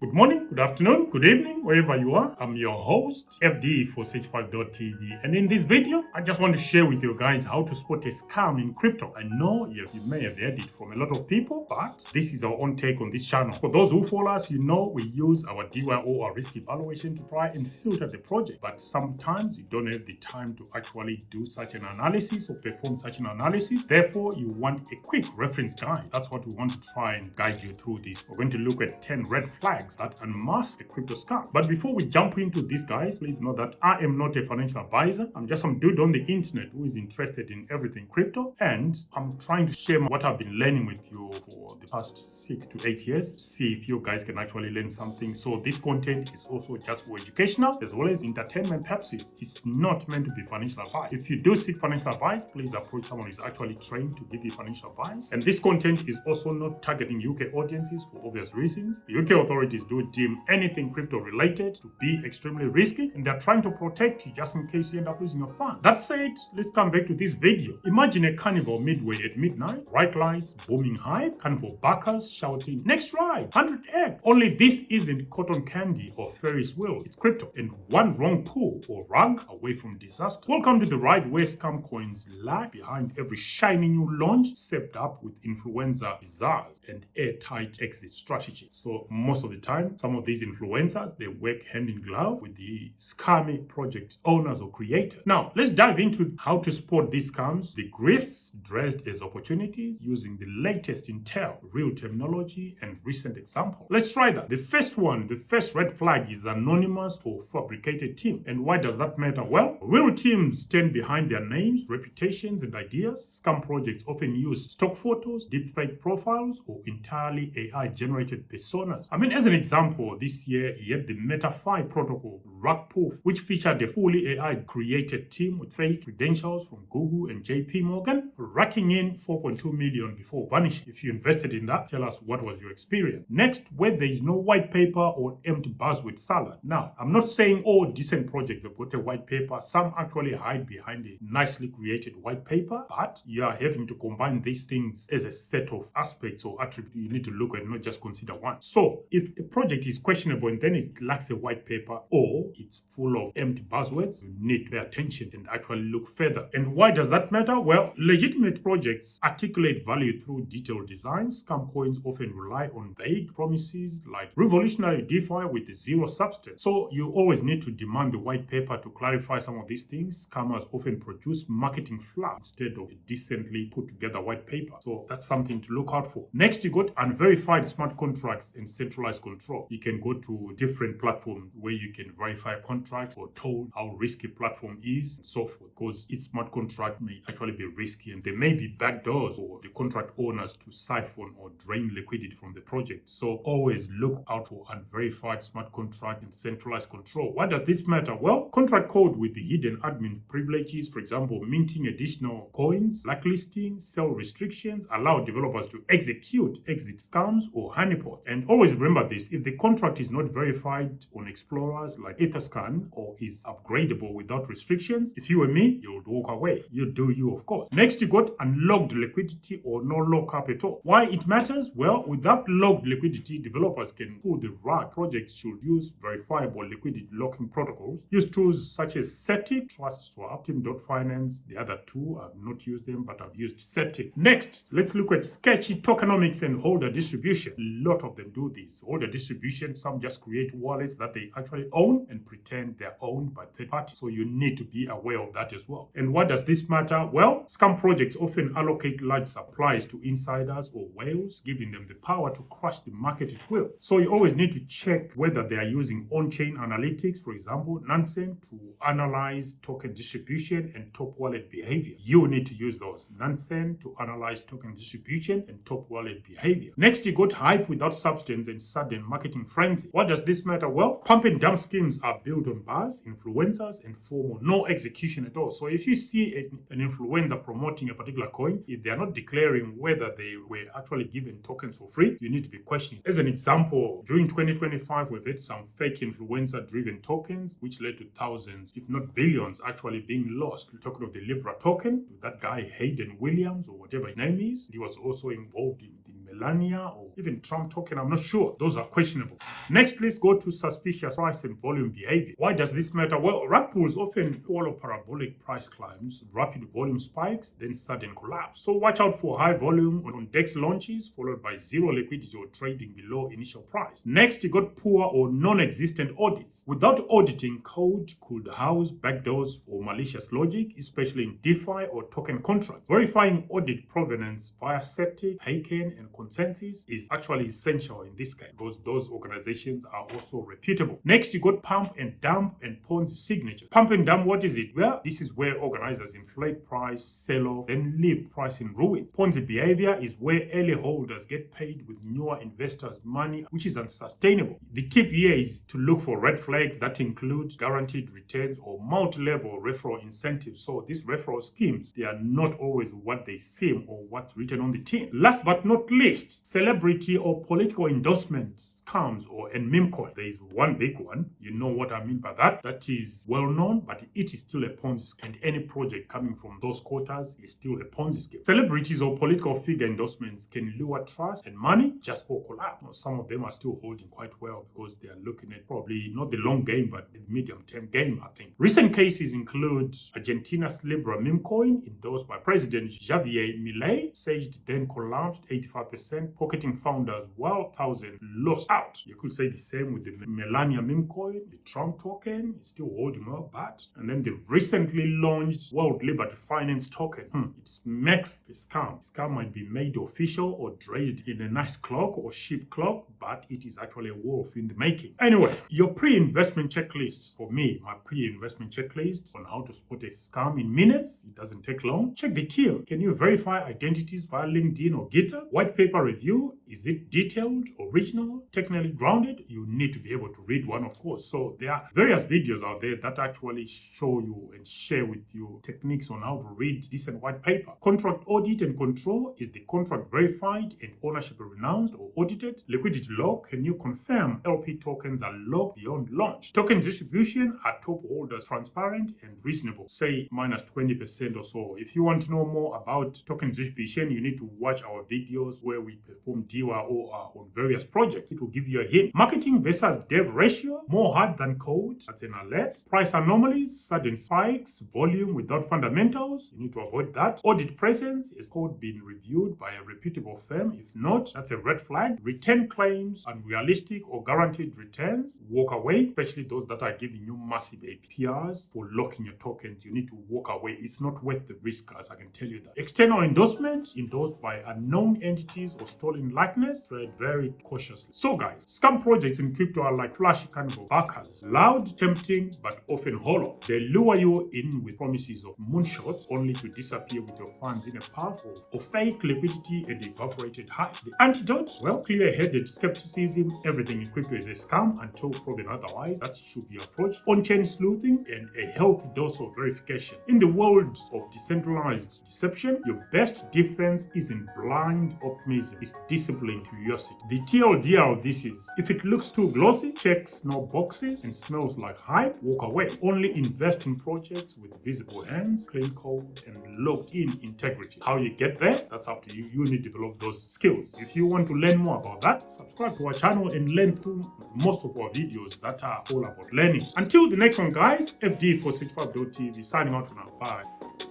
Good morning, good afternoon, good evening, wherever you are. I'm your host, FD for Sage5.tv. And in this video, I just want to share with you guys how to spot a scam in crypto. I know you may have heard it from a lot of people, but this is our own take on this channel. For those who follow us, you know we use our DYO or risk evaluation to try and filter the project. But sometimes you don't have the time to actually do such an analysis or perform such an analysis. Therefore, you want a quick reference guide. That's what we want to try and guide you through this. We're going to look at 10 red flags that unmask a crypto scam. But before we jump into this, guys, please know that I am not a financial advisor. I'm just some dude on the internet who is interested in everything crypto, and I'm trying to share what I've been learning with you for the past 6 to 8 years. See if you guys can actually learn something. So this content is also just for educational as well as entertainment purposes. It's not meant to be financial advice. If you do seek financial advice, please approach someone who's actually trained to give you financial advice. And this content is also not targeting UK audiences for obvious reasons. The UK authorities do deem anything crypto related to be extremely risky, and they're trying to protect you just in case you end up losing your funds. That said, let's come back to this video. Imagine a carnival midway at midnight, bright lights, booming hype, carnival backers shouting, "Next ride, 100x!" Only this isn't cotton candy or Ferris wheel, it's crypto, and one wrong pull or rug away from disaster. Welcome to the ride where scam coins lie behind every shiny new launch, set up with influencer bazaars and airtight exit strategies. So most of the time, some of these influencers, they work hand in glove with the scammy project owners or creators. Now, let's dive into how to spot these scams, the grifts dressed as opportunities using the latest intel, real terminology, and recent example. Let's try that. The first one, the first red flag is anonymous or fabricated team. And why does that matter? Well, real teams stand behind their names, reputations, and ideas. Scam projects often use stock photos, deepfake profiles, or entirely AI-generated personas. I mean, as an example, this year he had the MetaFi protocol rug pull, which featured a fully AI-created team with fake credentials from Google and JP Morgan, racking in 4.2 million before vanishing. If you invested in that, tell us what was your experience. Next, where there is no white paper or empty buzzword salad. Now, I'm not saying all decent projects have got a white paper. Some actually hide behind a nicely created white paper, but you are having to combine these things as a set of aspects or attributes you need to look at, not just consider one. So, if a project is questionable and then it lacks a white paper or it's full of empty buzzwords, you need to pay attention and actually look further. And why does that matter? Well, legitimate projects articulate value through detailed designs. Scam coins often rely on vague promises like revolutionary DeFi with zero substance. So you always need to demand the white paper to clarify some of these things. Scammers often produce marketing fluff instead of a decently put together white paper. So that's something to look out for. Next, you got unverified smart contracts and centralized control. You can go to different platforms where you can verify contracts or told how risky platform is and so forth, because each smart contract may actually be risky and there may be backdoors for the contract owners to siphon or drain liquidity from the project. So always look out for unverified smart contract and centralized control. Why does this matter? Well, contract code with the hidden admin privileges, for example, minting additional coins, blacklisting, sell restrictions, allow developers to execute exit scams or honeypots. And always remember this, if the contract is not verified on explorers like Etherscan or is upgradable without restrictions, if you were me, you would walk away. You do you, of course. Next, you got unlocked liquidity or no lockup at all. Why it matters? Well, without locked liquidity, developers can pull the rug. Projects should use verifiable liquidity locking protocols. Use tools such as Setic, TrustSwap, Team.finance. The other two, I've not used them, but I've used Setic. Next, let's look at sketchy tokenomics and holder distribution. A lot of them do this. Holder distribution, some just create wallets that they actually own and pretend they're owned by third parties. So you need to be aware of that as well. And why does this matter? Well, scam projects often allocate large supplies to insiders or whales, giving them the power to crush the market at will. So you always need to check whether they are using on-chain analytics, for example, Nansen, to analyze token distribution and top wallet behavior. You need to use those. Nansen to analyze token distribution and top wallet behavior. Next, you got hype without substance and sudden marketing frenzy. What does this matter? Well, pump and dump schemes are built on buzz, influencers, and formal, no execution at all. So if you see an influencer promoting a particular coin, if they are not declaring whether they were actually given tokens for free, you need to be questioning. As an example, during 2025, we've had some fake influencer-driven tokens, which led to thousands, if not billions, actually being lost. We're talking of the Libra token, that guy Hayden Williams, or whatever his name is. He was also involved in the MELANIA or even Trump token. I'm not sure. Those are questionable. Next, let's go to suspicious price and volume behavior. Why does this matter? Well, rug pulls often follow parabolic price climbs, rapid volume spikes, then sudden collapse. So watch out for high volume on DEX launches, followed by zero liquidity or trading below initial price. Next, you got poor or non-existent audits. Without auditing, code could house backdoors or malicious logic, especially in DeFi or token contracts. Verifying audit provenance via Septic, Heiken, and Consensus is actually essential in this case because those organizations are also reputable. Next, you got pump and dump and Ponzi signature. Pump and dump, what is it? Well, this is where organizers inflate price, sell off, then leave price in ruin. Ponzi behavior is where early holders get paid with newer investors' money, which is unsustainable. The tip here is to look for red flags that include guaranteed returns or multi-level referral incentives. So these referral schemes, they are not always what they seem or what's written on the tin. Last but not least, celebrity or political endorsements, scams, and meme coin. There is one big one. You know what I mean by that. That is well known, but it is still a Ponzi scheme. And any project coming from those quarters is still a Ponzi scheme. Celebrities or political figure endorsements can lure trust and money just for collab. Some of them are still holding quite well because they are looking at probably not the long game, but the medium-term game, I think. Recent cases include Argentina's Libra meme coin, endorsed by President Javier Milei, Sage then collapsed 85%, pocketing founders while thousands lost out. You could say the same with the MELANIA meme coin. The Trump token is still holding well, but and then the recently launched World Liberty Finance token. It's MEX a scam. Scam might be made official or dressed in a nice clock or cheap clock, but it is actually a wolf in the making. Anyway, your pre-investment checklist. For me, my pre-investment checklist on how to spot a scam in minutes. It doesn't take long. Check the tier. Can you verify identities via LinkedIn or GitHub? White paper review. Is it detailed, original, technically grounded? You need to be able to read one, of course. So there are various videos out there that actually show you and share with you techniques on how to read decent white paper. Contract audit and control. Is the contract verified and ownership renounced or audited? Liquidity lock. Can you confirm LP tokens are locked beyond launch? Token distribution. Are top holders transparent and reasonable? Say minus 20% or so. If you want to know more about token distribution, you need to watch our videos where we perform DYOR on various projects. It will give you a hint. Marketing versus dev ratio. More hype than code. That's an alert. Price anomalies, sudden spikes, volume without fundamentals. You need to avoid that. Audit presence. Is code being reviewed by a reputable firm? If not, that's a red flag. Return claims, unrealistic or guaranteed returns. Walk away, especially those that are giving you massive APRs for locking your tokens. You need to walk away. It's not worth the risk, guys. I can tell you that. External endorsement, endorsed by unknown entities or stolen likeness. Tread very cautiously. So guys, scam projects in crypto are like flashy carnival backers. Loud, tempting, but often hollow. They lure you in with promises of moonshots only to disappear with your funds in a path of fake liquidity and evaporated hype. The antidote? Well, clear-headed skepticism. Everything in crypto is a scam until proven otherwise. That should be approached. On-chain sleuthing and a healthy dose of verification. In the world of decentralized deception, your best defense isn't blind optimism. It's disciplined curiosity. The TLDR of this is, if it looks too glossy, checks no boxes, and smells like hype, walk away. Only invest in projects with visible hands, clean code, and logged-in integrity. How you get there? That's up to you. You need to develop those skills. If you want to learn more about that, subscribe to our channel and learn through most of our videos that are all about learning. Until the next one, guys, FD for 65.tv signing out for now. Bye.